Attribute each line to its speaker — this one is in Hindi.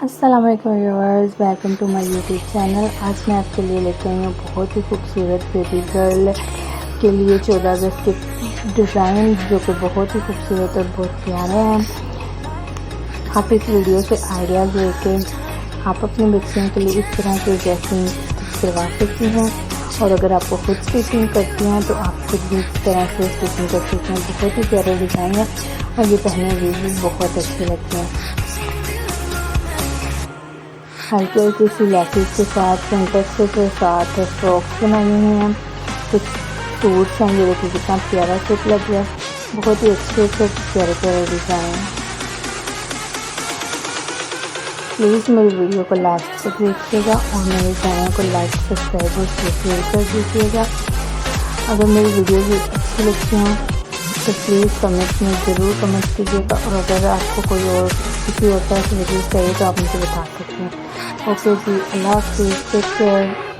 Speaker 1: अस्सलाम वालेकुम viewers, welcome to my YouTube channel. आज मैं आपके लिए लेके आई हूँ बहुत ही खूबसूरत बेबी गर्ल के लिए 14 अगस्त के डिज़ाइन जो कि बहुत ही खूबसूरत और बहुत प्यारे हैं। आप इस वीडियो से आइडियाज़ लेके आप अपनी बच्चियों के लिए इस तरह की ड्रेसिंग करवा सकती हैं, और अगर आपको खुद स्टिचिंग करती हैं तो आप खुद भी इस तरह से स्टिचिंग कर सकते हैं। बहुत ही प्यारे डिज़ाइन है और ये पहनने में भी बहुत अच्छे लगते हैं। हल्की हल्की सी लैसेस के साथ सिंटेक्स के साथ फ्रॉक्स बनाई हुई हैं। कुछ सूट्स हैं, ये देखिए कितना प्यारा सूट लग गया, बहुत ही अच्छे से प्यारे प्यारे डिज़ाइन। प्लीज़ मेरी वीडियो को लास्ट तक देखिएगा और मेरे चैनल को लाइक सब्सक्राइब और शेयर कर दीजिएगा। अगर मेरी वीडियो अच्छी लगती हैं तो प्लीज़ कमेंट में ज़रूर कमेंट कीजिएगा, और अगर आपको कोई और किसी और तरह की वीडियो चाहिए तो आप मुझे बता सकते हैं। ओके जी, अल्लाह हाफ़िज़, टेक केयर।